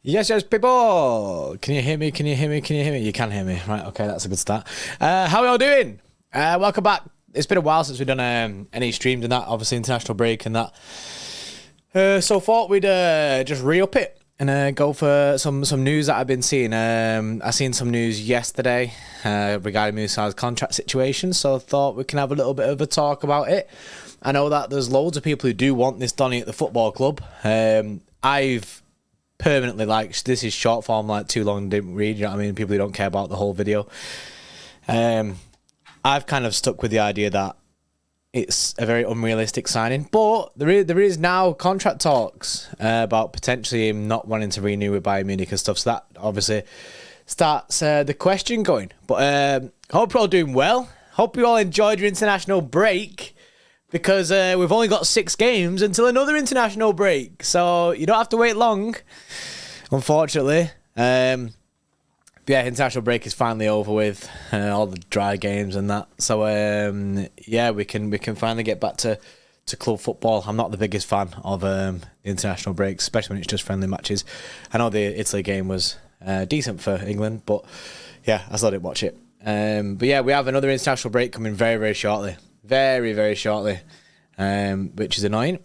Yes, yes, people. Can you hear me? Can you hear me? Can you hear me? You can hear me. Right, okay, that's a good start. How are we all doing? Welcome back. It's been a while since we've done any streams and that, obviously international break and that. So thought we'd just re-up it and go for some news that I've been seeing. I seen some news yesterday regarding Musiala's contract situation, so I thought we can have a little bit of a talk about it. I know that there's loads of people who do want this done at the football club. I've permanently, like, this is short form, like too long didn't read, you know what I mean? People who don't care about the whole video. I've kind of stuck with the idea that it's a very unrealistic signing, but there is now contract talks about potentially him not wanting to renew with Bayern Munich and stuff, so that obviously starts the question going. But hope you're all doing well. Hope you all enjoyed your international break, because we've only got 6 games until another international break, so you don't have to wait long, unfortunately. Yeah, international break is finally over with, all the dry games and that. So yeah, we can finally get back to club football. I'm not the biggest fan of the international breaks, especially when it's just friendly matches. I know the Italy game was decent for England, but yeah, I still didn't watch it. But yeah, we have another international break coming very, very shortly. Very, very shortly, which is annoying.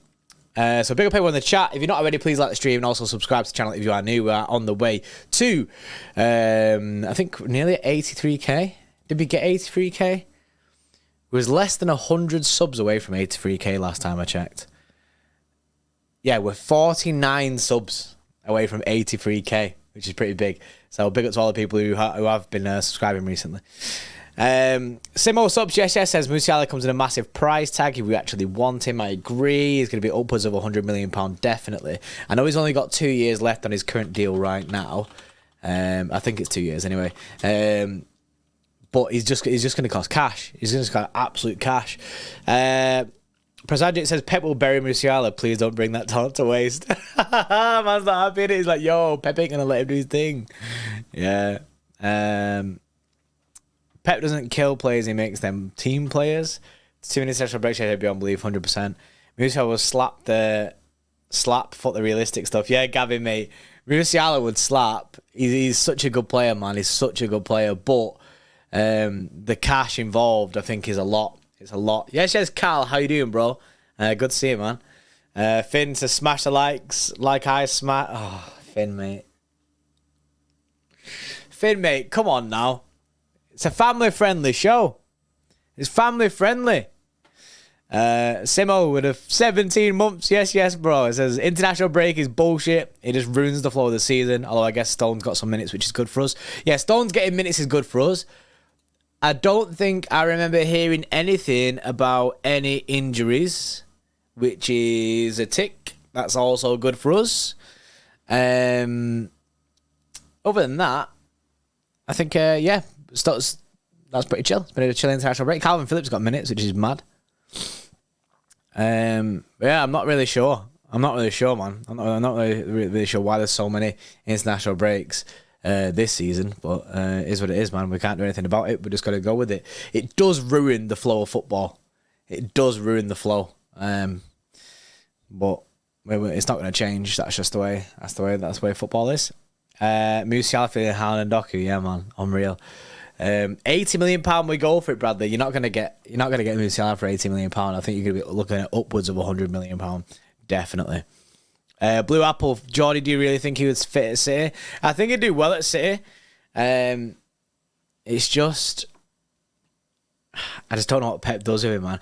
So big up everyone in the chat. If you're not already, please like the stream and also subscribe to the channel if you are new. We are on the way to, I think, nearly 83k. Did we get 83k? It was less than 100 subs away from 83k last time I checked. Yeah, we're 49 subs away from 83k, which is pretty big. So big up to all the people who have been subscribing recently. Simo subs, yes, says Musiala comes in a massive price tag if we actually want him. I agree. He's going to be upwards of £100 million, definitely. I know he's only got 2 years left on his current deal right now. I think it's 2 years anyway. But he's just going to cost cash. He's going to cost absolute cash. Prasajit says Pep will bury Musiala. Please don't bring that talent to waste. Man's not happy. He's like, yo, Pep ain't going to let him do his thing. Yeah. Pep doesn't kill players, he makes them team players. Too many international breaks, I'd be on belief, 100%. Musiala will slap foot the realistic stuff. Yeah, Gavin, mate. Musiala would slap. He's such a good player, man. He's such a good player. But the cash involved, I think, is a lot. It's a lot. Yes, Carl. How you doing, bro? Good to see you, man. Finn says smash the likes like I smash. Oh, Finn, mate. Finn, mate, come on now. It's a family-friendly show. It's family-friendly. Simo with a 17 months. Yes, bro. It says international break is bullshit. It just ruins the flow of the season. Although I guess Stone's got some minutes, which is good for us. Yeah, Stone's getting minutes is good for us. I don't think I remember hearing anything about any injuries, which is a tick. That's also good for us. Other than that, I think, yeah, that's pretty chill. It's been a chill international break. Kalvin Phillips got minutes, which is mad. Yeah, I'm not really sure. I'm not really sure, man. I'm not really sure why there's so many international breaks this season, but it is what it is, man. We can't do anything about it. We just got to go with it. It does ruin the flow of football. It does ruin the flow. But it's not going to change. That's just the way. That's the way football is. Musiala for Haaland and Doku, yeah, man, unreal. £80 million we go for it, Bradley. You're not gonna get Musiala for £80 million. I think you're gonna be looking at upwards of £100 million, definitely. Blue Apple, Jordy, do you really think he would fit at City? I think he'd do well at City. It's just, I just don't know what Pep does with him, man.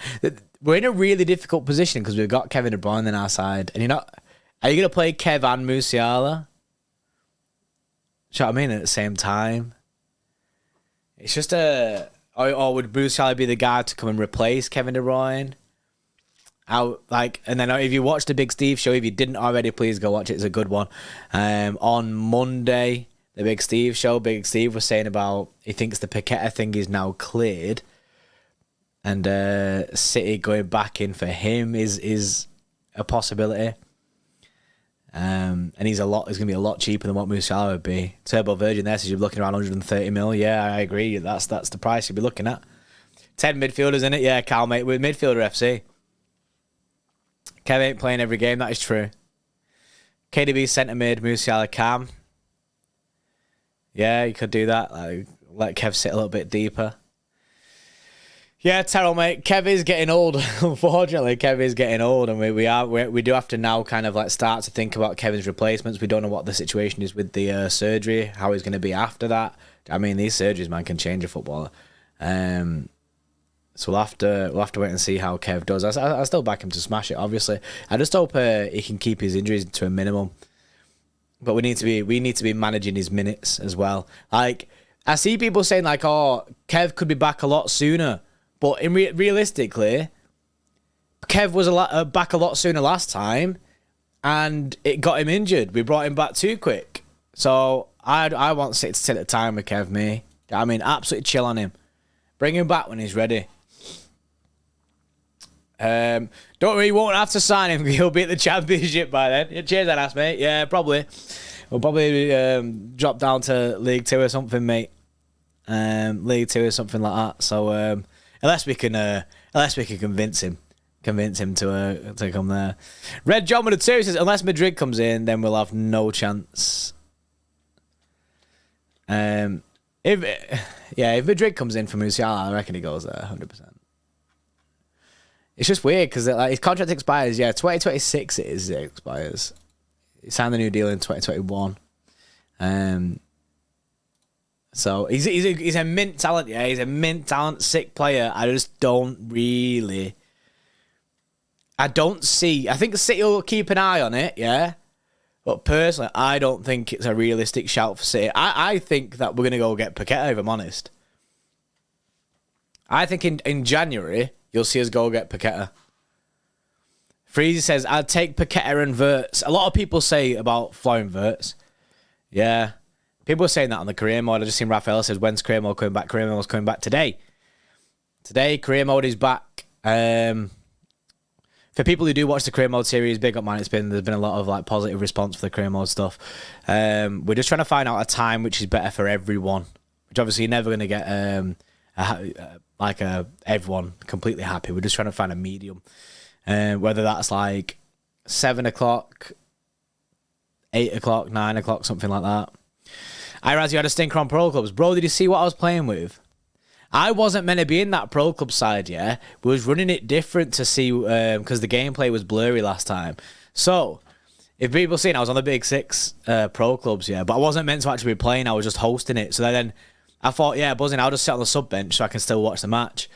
We're in a really difficult position because we've got Kevin De Bruyne on our side, and are you gonna play Kev and Musiala? Do you know what I mean? At the same time, it's just or would Musiala be the guy to come and replace Kevin De Bruyne? And then if you watch the Big Steve show, if you didn't already, please go watch it. It's a good one. On Monday, the Big Steve show, Big Steve was saying about he thinks the Paqueta thing is now cleared, and City going back in for him is a possibility. And he's going to be a lot cheaper than what Musiala would be. Turbo Virgin there says you're looking around 130 mil. Yeah, I agree. That's the price you'd be looking at. 10 midfielders in it. Yeah, Cal, mate. With midfielder FC. Kev ain't playing every game. That is true. KDB centre mid, Musiala cam. Yeah, you could do that. Like, let Kev sit a little bit deeper. Yeah, Terrell, mate. Kev is getting old. Unfortunately, Kev is getting old, and we do have to now kind of like start to think about Kevin's replacements. We don't know what the situation is with the surgery, how he's going to be after that. I mean, these surgeries, man, can change a footballer. So we'll have to wait and see how Kev does. I still back him to smash it. Obviously, I just hope he can keep his injuries to a minimum. But we need to be managing his minutes as well. Like, I see people saying like, "Oh, Kev could be back a lot sooner." But realistically, Kev was back a lot sooner last time, and it got him injured. We brought him back too quick. So I want City to take the time with Kev, me. I mean, absolutely chill on him. Bring him back when he's ready. Don't worry, you won't have to sign him. He'll be at the Championship by then. Cheers, that ass, mate. Yeah, probably. We'll probably drop down to League 2 or something, mate. League 2 or something like that. So unless we can convince him to come there. Red John with the 2 says, unless Madrid comes in, then we'll have no chance. If Madrid comes in for Musiala, I reckon he goes there 100%. It's just weird because like, his contract expires, 2026 it expires. He signed the new deal in 2021. So he's a mint talent, yeah. He's a mint talent, sick player. I just don't really... I think City will keep an eye on it, yeah. But personally, I don't think it's a realistic shout for City. I think that we're going to go get Paqueta, if I'm honest. I think in January, you'll see us go get Paqueta. Freezy says, I'd take Paqueta and Wirtz. A lot of people say about flying Wirtz. Yeah. People are saying that on the career mode. I just seen Raphael says, when's career mode coming back? Career mode's coming back today. Today, career mode is back. For people who do watch the career mode series, big up man, there's been a lot of like positive response for the career mode stuff. We're just trying to find out a time which is better for everyone, which obviously you're never going to get everyone completely happy. We're just trying to find a medium, whether that's like 7 o'clock, 8 o'clock, 9 o'clock, something like that. Iraz, you had a stinker on Pro Clubs. Bro, did you see what I was playing with? I wasn't meant to be in that Pro Club side, yeah? We was running it different to see, because the gameplay was blurry last time. So, if people seen, I was on the Big Six Pro Clubs, yeah? But I wasn't meant to actually be playing, I was just hosting it. So then I thought, yeah, buzzing, I'll just sit on the sub bench so I can still watch the match.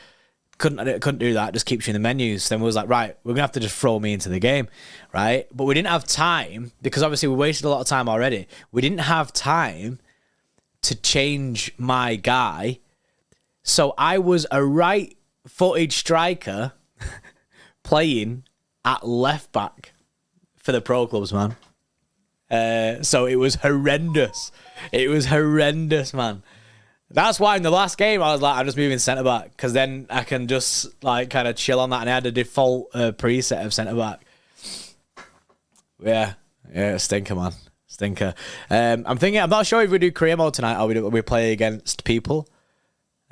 Couldn't do that, just keeps you in the menus. Then we was like, right, we're going to have to just throw me into the game, right? But we didn't have time, because obviously we wasted a lot of time already. We didn't have time to change my guy. So I was a right-footed striker playing at left back for the Pro Clubs, man. So it was horrendous. It was horrendous, man. That's why in the last game I was like, I'm just moving centre back because then I can just like kind of chill on that. And I had a default preset of centre back. Yeah, stinker, man, stinker. I'm not sure if we do career mode tonight or we play against people.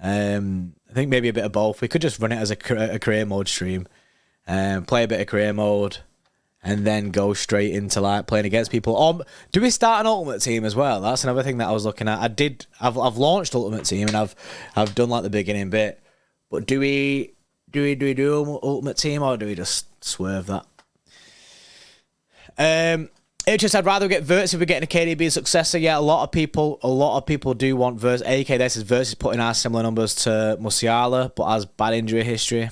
I think maybe a bit of both. We could just run it as a career mode stream, play a bit of career mode, and then go straight into like playing against people. Do we start an ultimate team as well? That's another thing that I was looking at. I've launched ultimate team and I've done like the beginning bit. But do we do ultimate team or do we just swerve that? It's just I'd rather get Wirtz if we're getting a KDB successor. Yeah, a lot of people do want Wirtz. AK this is Wirtz is putting our similar numbers to Musiala, but has bad injury history.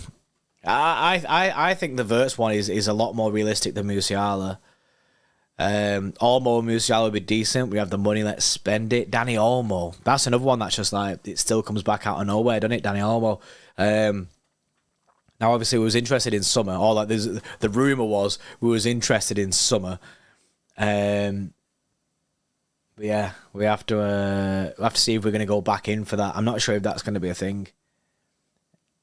I think the Wirtz one is a lot more realistic than Musiala. Olmo and Musiala would be decent. We have the money, let's spend it. Danny Olmo, that's another one that's just like it still comes back out of nowhere, doesn't it? Danny Olmo. Now obviously we was interested in summer, or like the rumor was we was interested in summer. But yeah, we have to see if we're going to go back in for that. I'm not sure if that's going to be a thing.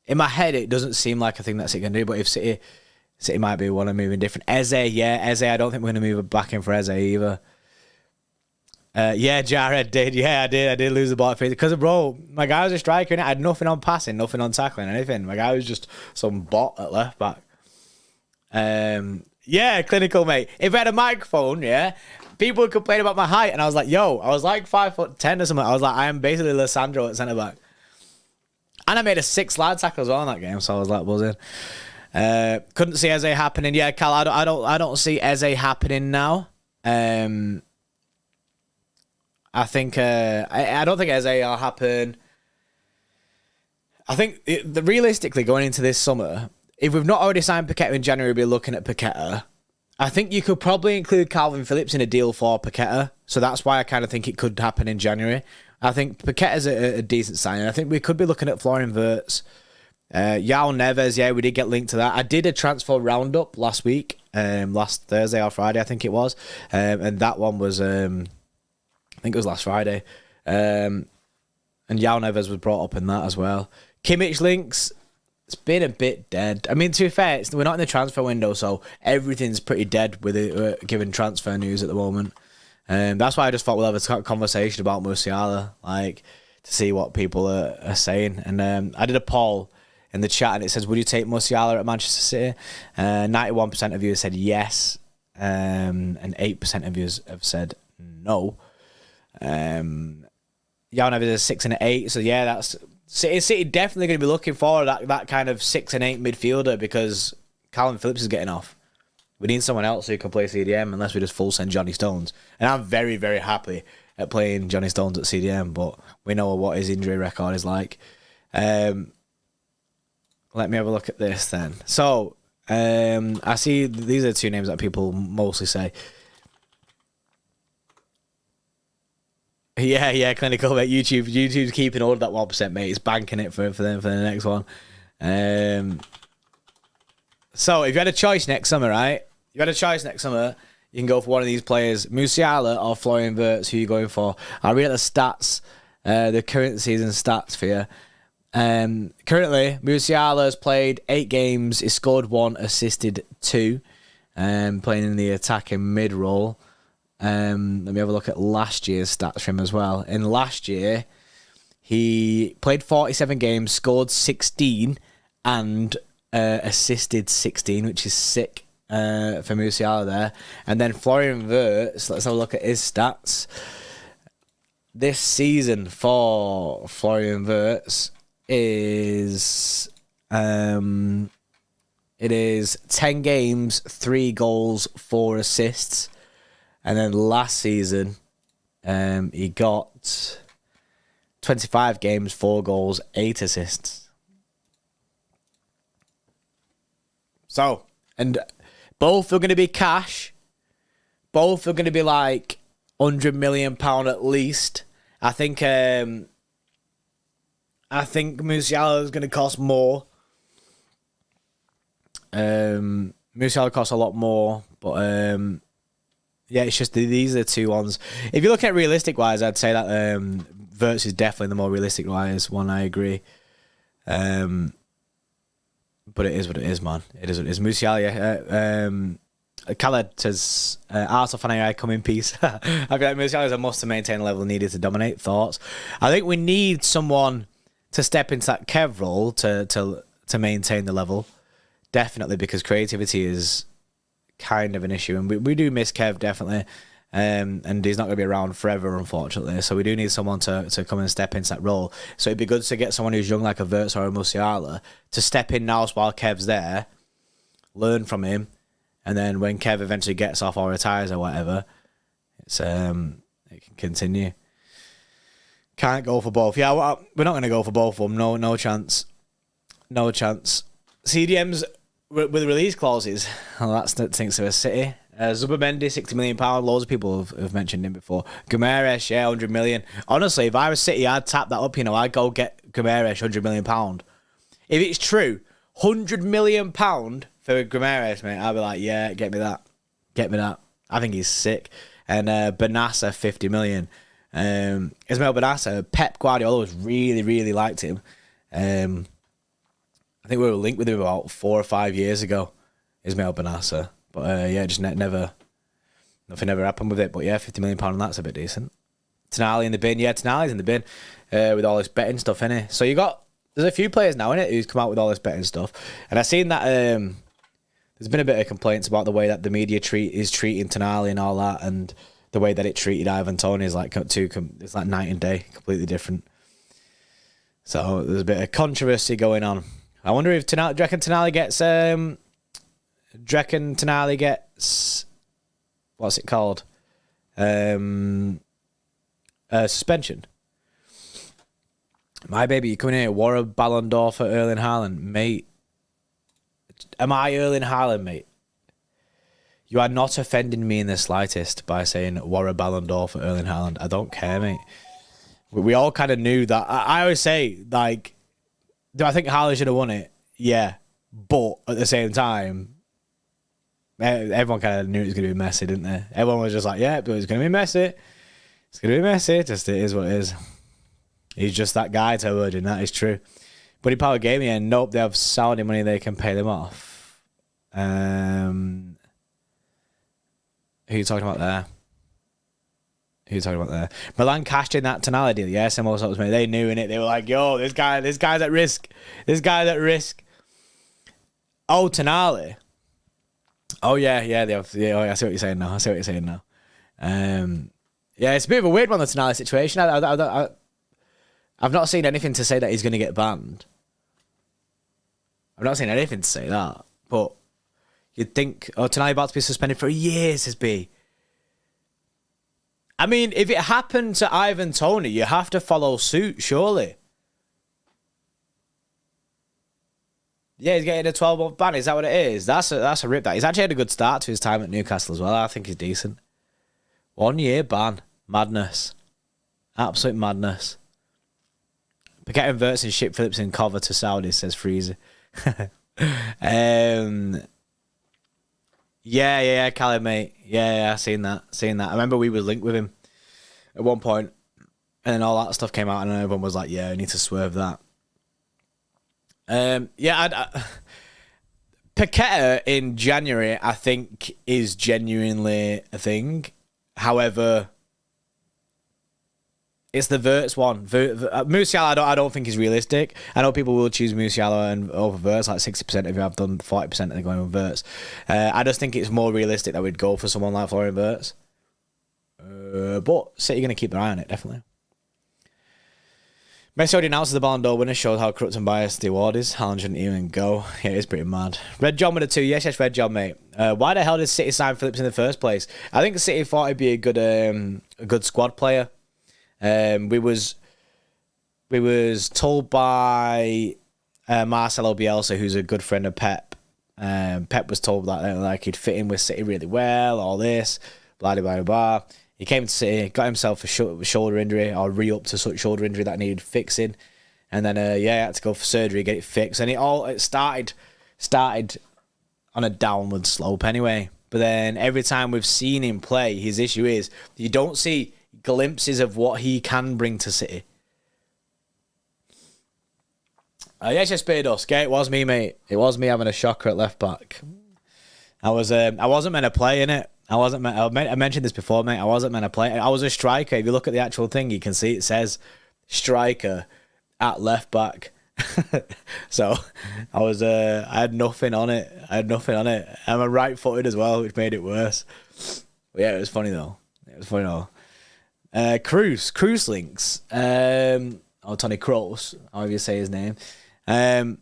In my head, it doesn't seem like a thing that City can do, but if City might be one of moving different. Eze, I don't think we're going to move back in for Eze either. Jared did. Yeah, I did lose the ball because, bro, my guy was a striker and I had nothing on passing, nothing on tackling, anything. My guy was just some bot at left back. Yeah, clinical, mate. If I had a microphone, yeah, people would complain about my height, and I was like, yo, I was like 5'10" or something. I was like, I am basically Lissandro at centre back. And I made a 6 lad tackle as well in that game, so I was like buzzing. Couldn't see Eze happening. Yeah, Cal, I don't see Eze happening now. I think I don't think Eze will happen. I think realistically going into this summer, if we've not already signed Paqueta in January, we'll be looking at Paqueta. I think you could probably include Kalvin Phillips in a deal for Paqueta, so that's why I kind of think it could happen in January. I think Paqueta's a decent signing. I think we could be looking at Florian Wirtz. João Neves, yeah, we did get linked to that. I did a transfer roundup last week, last Thursday or Friday, I think it was. And that one was, I think it was last Friday. And João Neves was brought up in that as well. Kimmich links, it's been a bit dead. I mean, to be fair, we're not in the transfer window, so everything's pretty dead with it, given transfer news at the moment. That's why I just thought we'll have a conversation about Musiala, like, to see what people are saying. And I did a poll in the chat, and it says, would you take Musiala at Manchester City? 91% of you said yes, and 8% of you have said no. João Neves is 6 and 8, so yeah, that's City definitely going to be looking for that kind of 6 and 8 midfielder, because Kalvin Phillips is getting off. We need someone else who can play CDM, unless we just full send Johnny Stones. And I'm very, very happy at playing Johnny Stones at CDM, but we know what his injury record is like. Let me have a look at this then. So, I see these are the 2 names that people mostly say. Yeah, clinical, mate. YouTube's keeping all of that 1%, mate. It's banking it for them for the next one. So, if you had a choice next summer, right? You can go for one of these players, Musiala or Florian Wirtz. Who are you going for? I'll read out the stats, the current season stats for you. Currently, Musiala has played 8 games. He scored 1, assisted 2, playing in the attacking mid role. Let me have a look at last year's stats for him as well. In last year, he played 47 games, scored 16, and assisted 16, which is sick for Musiala there. And then Florian Wirtz, let's have a look at his stats. This season for Florian Wirtz is it is 10 games, 3 goals, 4 assists. And then last season, he got 25 games, 4 goals, 8 assists. So, and both are going to be cash. Both are going to be like £100 million at least. I think Musiala is going to cost more. Musiala costs a lot more, but yeah, it's just these are the 2 ones. If you look at realistic wise, I'd say that Wirtz is definitely the more realistic wise one. I agree. But it is what it is, man. It is what it is. Musiala, Khaled says, Arsenal fan AI, come in peace. I feel like Musiala is a must to maintain the level needed to dominate. Thoughts? I think we need someone to step into that Kev role to maintain the level. Definitely, because creativity is kind of an issue, and we do miss Kev, definitely. And he's not going to be around forever, unfortunately. So we do need someone to come and step into that role. So it'd be good to get someone who's young like a Wirtz or a Musiala to step in now while Kev's there, learn from him, and then when Kev eventually gets off or retires or whatever, it's it can continue. Can't go for both. Yeah, we're not going to go for both of them. No chance. No chance. CDMs with release clauses. Well, that's the things to a City. Zubimendi, £60 million. Loads of people have mentioned him before. Guimaraes, yeah, £100 million. Honestly, if I was City, I'd tap that up. I'd go get Guimaraes, £100 million. If it's true, £100 million for Guimaraes, mate, I'd be like, yeah, get me that. Get me that. I think he's sick. And Benassa, £50 million. Ismail Benassa, Pep Guardiola really liked him. I think we were linked with him about 4 or 5 years ago, Ismail Benassa. But yeah, just nothing ever happened with it. But yeah, £50 million on that's a bit decent. Tonali in the bin. Yeah, Tonali's in the bin with all this betting stuff, innit? So there's a few players now, innit, who's come out with all this betting stuff. And I've seen that there's been a bit of complaints about the way that the media is treating Tonali and all that. And the way that it treated Ivan Toney is like it's like night and day, completely different. So there's a bit of controversy going on. I wonder if do you reckon Tonali gets what's it called? Suspension. My baby, you coming here? Wore a Ballon d'Or for Erling Haaland, mate. Am I Erling Haaland, mate? You are not offending me in the slightest by saying wore a Ballon d'Or for Erling Haaland. I don't care, mate. We all kind of knew that. I always say, like, do I think Haaland should have won it? Yeah. But at the same time, everyone kind of knew it was going to be Messi, didn't they? Everyone was just like, yeah, but it's going to be Messi. It's going to be Messi. Just it is what it is. He's just that guy to word, and that is true. But he power game and nope, they have Saudi money, they can pay them off. Who are you talking about there? Milan cashed in that Tonali deal. Yeah, similar sort of me. They knew in it. They were like, yo, this guy's at risk. This guy's at risk. Oh, Tonali. Oh yeah, they have. Yeah, I see what you're saying now. Yeah, it's a bit of a weird one, the Tonali situation. I've not seen anything to say that he's going to get banned. I've not seen anything to say that. But you'd think, Tonali about to be suspended for a year, says B. I mean, if it happened to Ivan Toney, you have to follow suit, surely. Yeah, he's getting a 12-month ban. Is that what it is? That's a rip. That he's actually had a good start to his time at Newcastle as well. I think he's decent. 1 year ban. Madness. Absolute madness. Paqueta and Wirtz and ship Phillips and cover to Saudi, says Freezer. Yeah, Cali, mate. Yeah, I seen that. I remember we were linked with him at one point, and then all that stuff came out, and everyone was like, "Yeah, I need to swerve that." Paqueta in January, I think, is genuinely a thing. However, it's the Wirtz one. Musiala, I don't think is realistic. I know people will choose Musiala and over Wirtz, like 60% of you have done 40% of going with Wirtz. I just think it's more realistic that we'd go for someone like Florian Wirtz. But City are going to keep their eye on it, definitely. Messi already announced the Ballon d'Or winner, showed how corrupt and biased the award is. Haaland shouldn't even go. Yeah, it is pretty mad. Red John with a 2. Yes, Red John, mate. Why the hell did City sign Phillips in the first place? I think City thought he'd be a good squad player. We was told by Marcelo Bielsa, who's a good friend of Pep. Pep was told that like he'd fit in with City really well, all this, blah blah blah blah. He came to City, got himself a shoulder injury, or re-up to such shoulder injury that needed fixing, and then he had to go for surgery, get it fixed, and it started on a downward slope anyway. But then every time we've seen him play, his issue is you don't see glimpses of what he can bring to City. Yes, Spados. Okay, it was me, mate. It was me having a shocker at left back. I wasn't meant to play in it. I mentioned this before, mate. I wasn't meant to play. I was a striker. If you look at the actual thing, you can see it says striker at left back. So I had nothing on it. I'm a right-footed as well, which made it worse. But yeah, it was funny though. Cruz links. Or Tony Kroos, however you say his name. I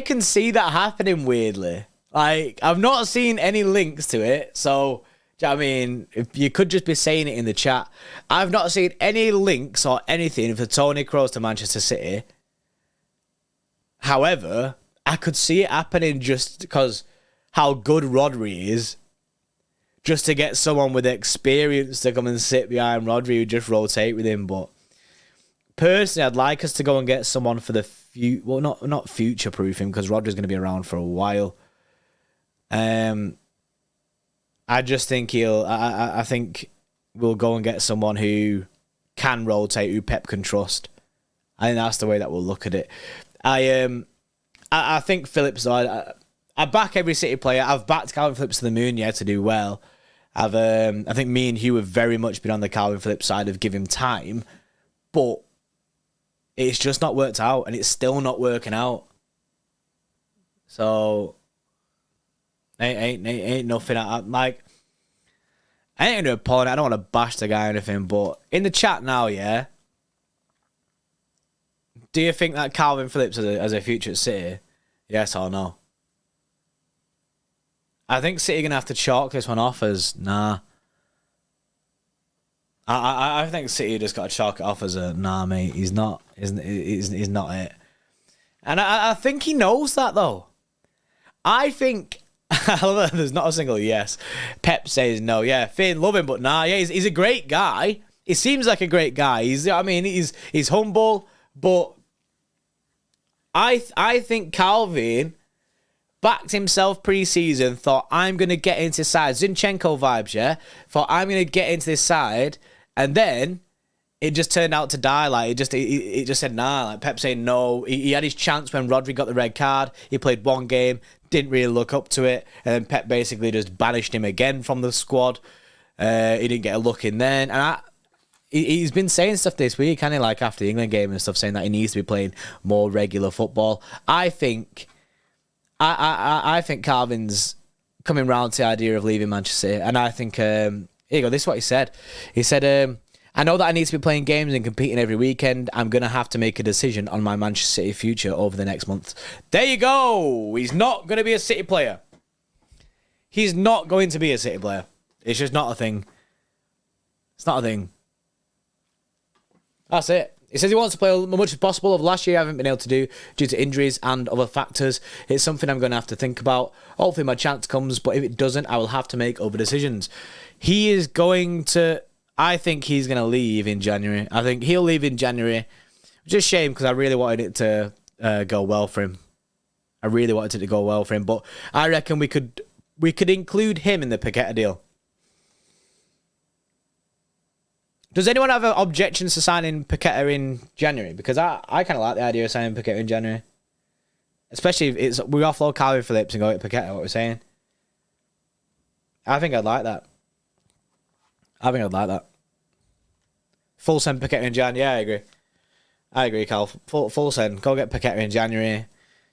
can see that happening weirdly. Like, I've not seen any links to it, so, do you know what I mean? If you could just be saying it in the chat. I've not seen any links or anything for Tony Kroos to Manchester City. However, I could see it happening just because how good Rodri is. Just to get someone with experience to come and sit behind Rodri who just rotate with him. But personally, I'd like us to go and get someone for the future. Well, not future-proof him, because Rodri's going to be around for a while. I just think I think we'll go and get someone who can rotate, who Pep can trust. I think that's the way that we'll look at it. I think Phillips. I back every City player. I've backed Kalvin Phillips to the moon, to do well. I think me and Hugh have very much been on the Kalvin Phillips side of give him time, but it's just not worked out, and it's still not working out. So ain't nothing. I ain't going to apologize. I don't want to bash the guy or anything, but in the chat now, yeah, do you think that Kalvin Phillips has a future at City? Yes or no? I think City are going to have to chalk this one off as, nah. I think City just got to chalk it off as a, nah, mate, he's not. He's not it. And I think he knows that, though. I think... There's not a single yes. Pep says no. Yeah, Finn, love him, but nah. Yeah, he's a great guy. He seems like a great guy. He's humble, but I think Kalvin backed himself pre-season. Thought I'm gonna get into side Zinchenko vibes. Yeah, thought I'm gonna get into this side, and then it just turned out to die. Like it just said nah. Like Pep saying no. He had his chance when Rodri got the red card. He played one game. Didn't really look up to it, and then Pep basically just banished him again from the squad. He didn't get a look in then, and he's been saying stuff this week, kind of like after the England game and stuff, saying that he needs to be playing more regular football. I think Calvin's coming round to the idea of leaving Manchester City, and I think here you go. This is what he said. He said, I know that I need to be playing games and competing every weekend. I'm going to have to make a decision on my Manchester City future over the next month. There you go. He's not going to be a City player. He's not going to be a City player. It's just not a thing. It's not a thing. That's it. He says he wants to play as much as possible. Of last year, I haven't been able to do due to injuries and other factors. It's something I'm going to have to think about. Hopefully my chance comes, but if it doesn't, I will have to make other decisions. He is going to... I think he's going to leave in January. I think he'll leave in January. Just shame because I really wanted it to go well for him. I really wanted it to go well for him. But I reckon we could include him in the Paqueta deal. Does anyone have objections to signing Paqueta in January? Because I kind of like the idea of signing Paqueta in January. Especially if we offload Kalvin Phillips and go to Paqueta, what we're saying. I think I'd like that. Full send Paqueta in Jan. Yeah, I agree, Cal. Full send. Go get Paqueta in January.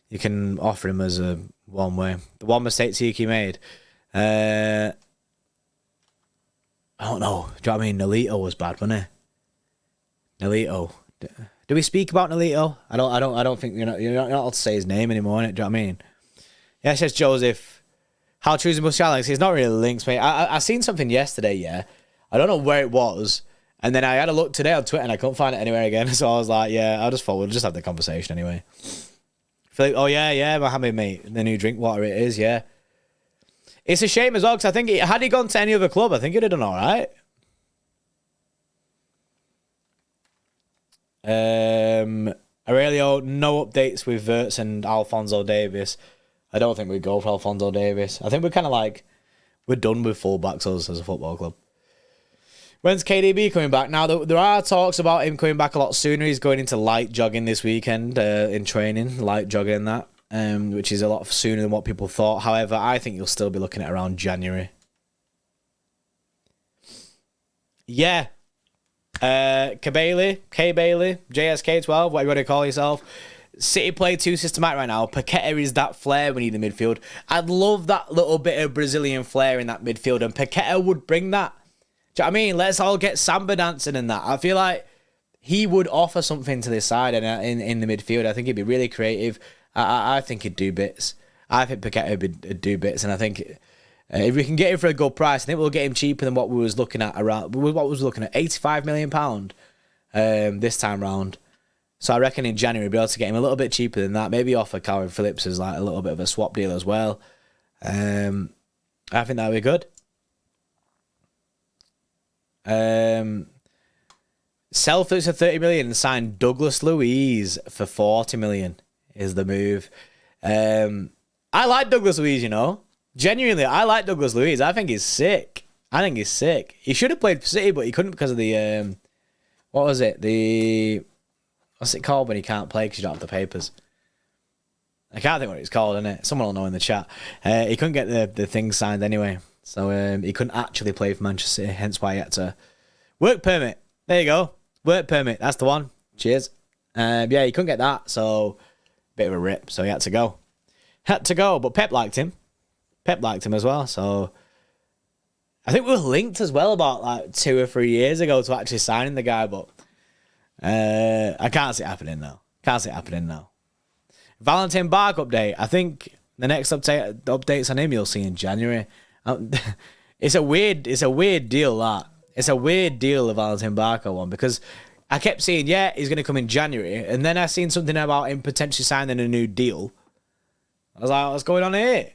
You can offer him as a one way. The one mistake Tiki made. I don't know. Do you know what I mean? Nolito was bad, wasn't he? Nolito. Do we speak about Nolito? I don't think you're not allowed to say his name anymore, innit? Do you know what I mean? Yeah, it says Joseph. How true is Musiala? He's not really linked, mate. I seen something yesterday, yeah. I don't know where it was. And then I had a look today on Twitter and I couldn't find it anywhere again. So I was like, yeah, we'll just have the conversation anyway. Philip, oh yeah, Mohammed, mate. The new drink water it is, yeah. It's a shame as well because I think had he gone to any other club, I think he'd have done all right. Aurelio, no updates with Wirtz and Alphonso Davies. I don't think we'd go for Alphonso Davies. I think we're kind of like, we're done with fullbacks us as a football club. When's KDB coming back? Now, there are talks about him coming back a lot sooner. He's going into light jogging this weekend in training, light jogging and that, which is a lot sooner than what people thought. However, I think you'll still be looking at around January. Yeah. K-Bailey, JSK12, what you want to call yourself. City play too systematic right now. Paqueta is that flair we need in the midfield. I'd love that little bit of Brazilian flair in that midfield, and Paqueta would bring that. Do you know what I mean? Let's all get samba dancing and that. I feel like he would offer something to this side and in the midfield. I think he'd be really creative. I think he'd do bits. I think Paqueta would do bits, and I think if we can get him for a good price, I think we'll get him cheaper than what we was looking at £85 million this time round. So I reckon in January we'll be able to get him a little bit cheaper than that. Maybe offer Kalvin Phillips as like a little bit of a swap deal as well. I think that would be good. Sell Phillips for 30 million and sign Douglas Luiz for 40 million is the move. I like Douglas Luiz, you know. Genuinely, I like Douglas Luiz. I think he's sick. He should have played for City, but he couldn't because of the what was it? What's it called when he can't play because you don't have the papers? I can't think what it's called, innit? Someone will know in the chat. He couldn't get the thing signed anyway. So he couldn't actually play for Manchester City, hence why he had to... Work permit. There you go. Work permit. That's the one. Cheers. Yeah, he couldn't get that, so... Bit of a rip, so he had to go. But Pep liked him. Pep liked him as well, so... I think we were linked as well about like 2 or 3 years ago to actually signing the guy, but I can't see it happening now. Can't see it happening now. Valentin Bark update. I think the next updates on him you'll see in January. It's a weird deal that. It's a weird deal, the Valentin Barker one, because I kept saying, yeah, he's going to come in January, and then I seen something about him potentially signing a new deal. I was like, what's going on here?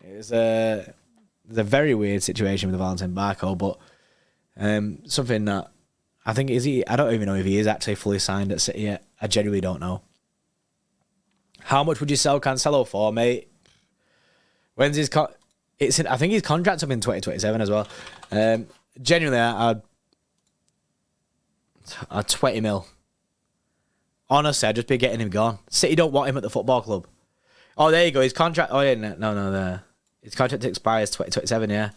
It's a very weird situation with the Valentin Barker, but something that I think I don't even know if he is actually fully signed at City yet. I genuinely don't know. How much would you sell Cancelo for, mate? When's his I think his contract's up in 2027 as well. Genuinely, I'd 20 mil. Honestly, I'd just be getting him gone. City don't want him at the football club. Oh, there you go. His contract. Oh, yeah, no, there. His contract expires 2027. Yeah.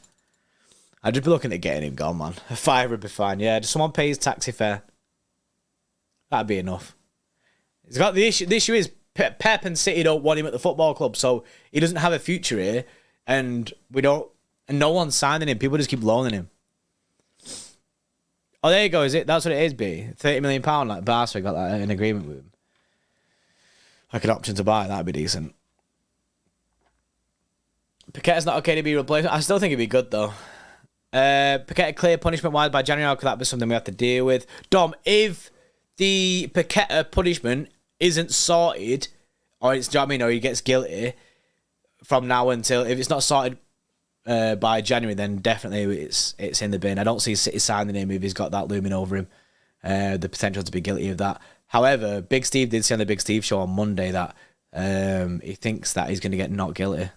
I'd just be looking at getting him gone, man. A fiver would be fine. Yeah, just someone pays taxi fare. That'd be enough. He's got the issue. The issue is Pep and City don't want him at the football club, so he doesn't have a future here, and no one's signing him. People just keep loaning him. Oh, there you go. Is it? That's what it is. B £30 million. Like Barca got that in agreement with him. Like an option to buy. That'd be decent. Paqueta's not okay to be replaced. I still think it'd be good though. Paqueta clear punishment wise by January. How could that be something we have to deal with? Dom, if the Paqueta punishment isn't sorted, or it's, do you know what I mean, or he gets guilty from now until, if it's not sorted by January, then definitely it's in the bin. I don't see City signing him if he's got that looming over him, the potential to be guilty of that. However, Big Steve did say on the Big Steve show on Monday that he thinks that he's going to get not guilty.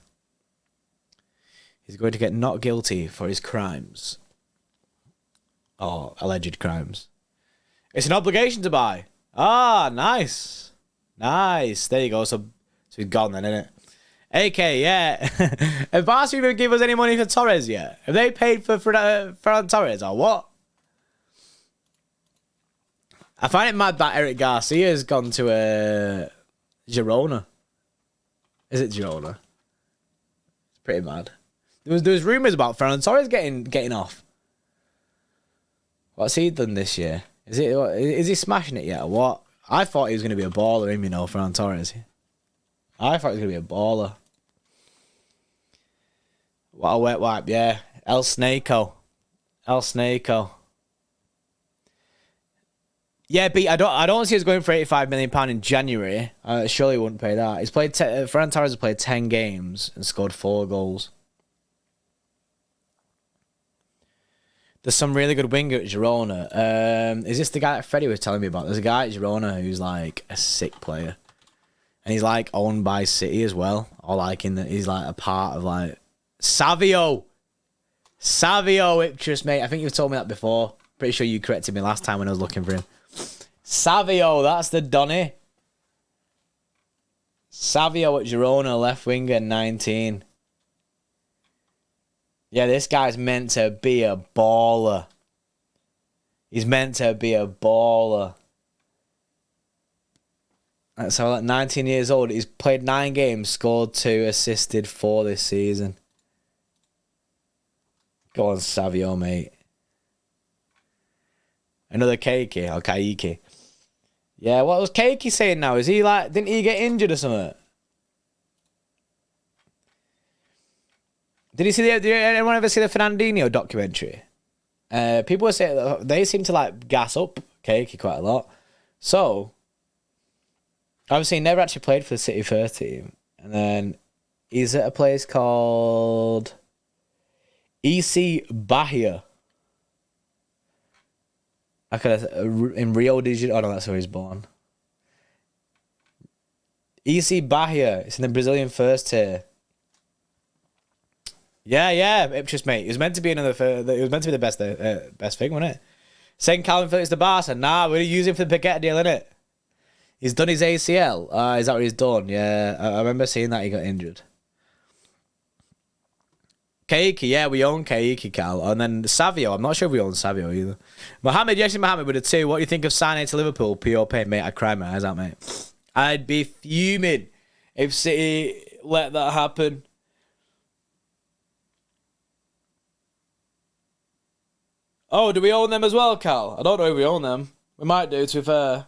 He's going to get not guilty for his crimes. Or alleged crimes. It's an obligation to buy. Ah, nice. Nice. There you go. So he's gone then, isn't it? AK, yeah. Have Barca even give us any money for Torres yet? Have they paid for Ferran Torres or what? I find it mad that Eric Garcia's gone to Girona. Is it Girona? It's pretty mad. There was rumours about Ferran Torres getting off. What's he done this year? Is he smashing it yet or what? I thought he was going to be a baller, him, Ferran Torres. I thought he was going to be a baller. What a wet wipe, yeah. El Snako. Yeah, but I don't see us going for £85 million in January. Surely he wouldn't pay that. Ferran Torres has played 10 games and scored 4 goals. There's some really good winger at Girona. Is this the guy that Freddie was telling me about? There's a guy at Girona who's like a sick player. And he's like owned by City as well. Or like he's like a part of like Savio, Iptris, mate. I think you've told me that before. Pretty sure you corrected me last time when I was looking for him. Savio, that's the Donny. Savio at Girona, left winger, 19. Yeah, this guy's meant to be a baller. He's meant to be a baller. So, like 19 years old, he's played 9 games, scored 2, assisted 4 this season. Go on, Savio, mate. Another Keiki or Kaiki. Yeah, what was Keiki saying now? Is he like, didn't he get injured or something? Did anyone ever see the Fernandinho documentary? People were saying that they seem to like gas up Keiki quite a lot. So, obviously he never actually played for the City first team. And then he's at a place called EC Bahia. In Rio de Janeiro. Oh no, that's where he's born. EC Bahia. It's in the Brazilian first tier. Yeah, Ipswich, mate. It was meant to be the best thing, wasn't it? Saying Kalvin Phillips to Barca. Nah, we're going to use him for the Paqueta deal, innit? He's done his ACL. Is that what he's done? Yeah, I remember seeing that he got injured. Keiki, yeah, we own Keiki, Cal. And then Savio, I'm not sure if we own Savio either. Mohammed with a 2. What do you think of signing to Liverpool? Pure pain, mate. I'd cry my eyes out, mate. I'd be fuming if City let that happen. Oh, do we own them as well, Cal? I don't know if we own them. We might do, to be fair.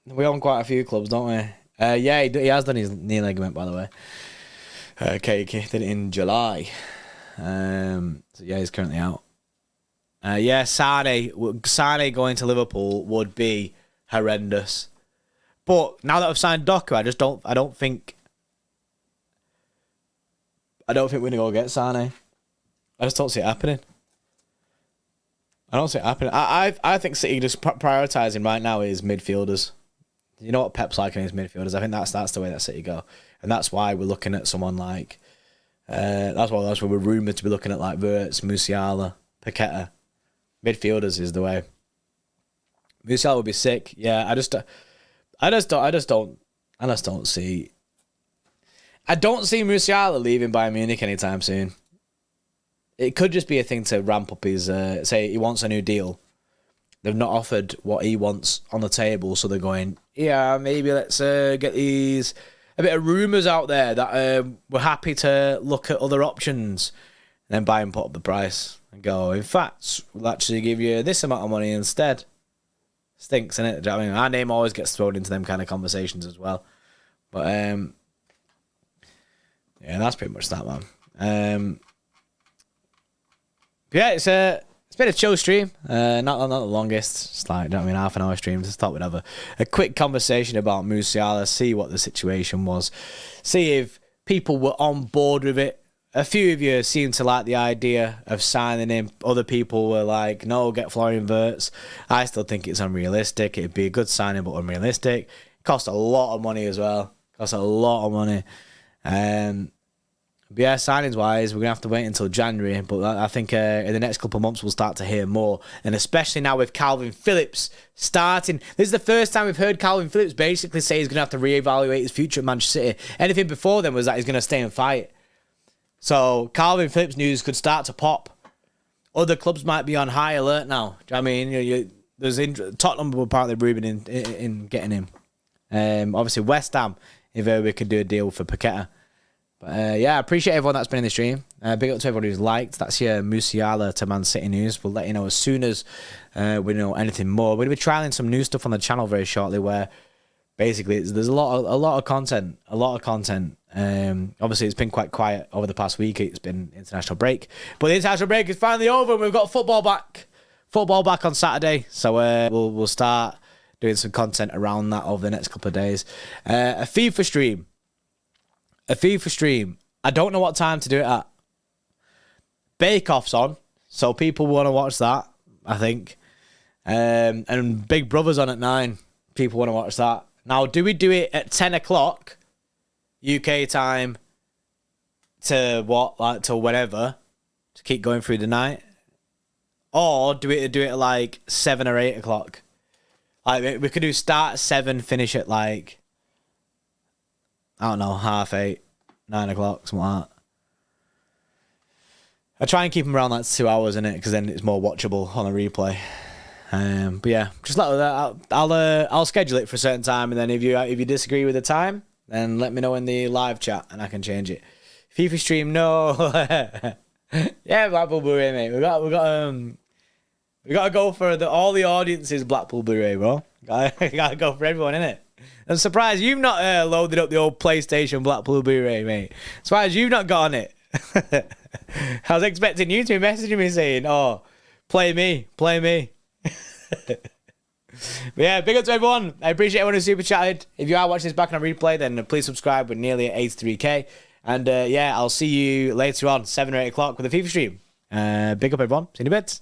We own quite a few clubs, don't we? Yeah, he has done his knee ligament, by the way. Okay, he did it in July. So yeah, he's currently out. Yeah, Sane going to Liverpool would be horrendous. But now that I've signed Doku, I don't think we're gonna go get Sane. I just don't see it happening. I don't see it happening. I think City just prioritising right now is midfielders. You know what Pep's like in his midfielders. I think that's the way that City go, and that's why we're looking at someone like. That's why we're rumoured to be looking at like Wirtz, Musiala, Paqueta. Midfielders is the way. Musiala would be sick. Yeah, I just don't see. I don't see Musiala leaving Bayern Munich anytime soon. It could just be a thing to ramp up his. Say he wants a new deal. They've not offered what he wants on the table, so they're going, yeah, maybe let's get these a bit of rumours out there that we're happy to look at other options. And then Bayern put up the price and go, in fact, we'll actually give you this amount of money instead. Stinks, innit? I mean, our name always gets thrown into them kind of conversations as well. But yeah, that's pretty much that, man. Yeah, it's been a chill stream. Not the longest. It's like, half an hour stream. Just thought we'd have a quick conversation about Musiala, see what the situation was, see if people were on board with it. A few of you seemed to like the idea of signing him. Other people were like, no, get Florian Wirtz. I still think it's unrealistic. It'd be a good signing, but unrealistic. It cost a lot of money as well. Cost a lot of money. But yeah, signings-wise, we're going to have to wait until January. But I think in the next couple of months, we'll start to hear more. And especially now with Kalvin Phillips starting. This is the first time we've heard Kalvin Phillips basically say he's going to have to reevaluate his future at Manchester City. Anything before then was that he's going to stay and fight. So Kalvin Phillips news could start to pop. Other clubs might be on high alert now. Do you know what I mean? There's Tottenham were apparently rumored in getting him. Obviously, West Ham, if we could do a deal for Paqueta. But yeah, I appreciate everyone that's been in the stream. Big up to everyone who's liked. That's your Musiala to Man City news. We'll let you know as soon as we know anything more. We're going to be trialing some new stuff on the channel very shortly where basically there's a lot of content. Obviously, it's been quite quiet over the past week. It's been international break. But the international break is finally over and we've got football back. Football back on Saturday. So we'll start doing some content around that over the next couple of days. A FIFA stream. I don't know what time to do it at. Bake Off's on, so people want to watch that, I think. And Big Brother's on at 9. People want to watch that. Now, do we do it at 10 o'clock UK time to what? Like, till whenever? To keep going through the night? Or do it at like 7 or 8 o'clock? Like, we could do start at 7, finish at like, I don't know, 8:30, 9 o'clock, something like that. I try and keep them around like 2 hours, innit? Because then it's more watchable on a replay. But yeah, just let I'll schedule it for a certain time, and then if you disagree with the time, then let me know in the live chat, and I can change it. FIFA stream, no. Yeah, Blackpool Blu-ray, mate. We got to go for all the audiences. Blackpool Blu-ray, bro. Gotta go for everyone, innit? I'm surprised you've not loaded up the old PlayStation Blackpool Blu-ray, mate. Surprised you've not got on it. I was expecting you to be messaging me saying, oh, play me. But yeah, big up to everyone. I appreciate everyone who super chatted. If you are watching this back on a replay, then please subscribe. We're nearly at 83k. And yeah, I'll see you later on, 7 or 8 o'clock with the FIFA stream. Big up everyone. See you in a bit.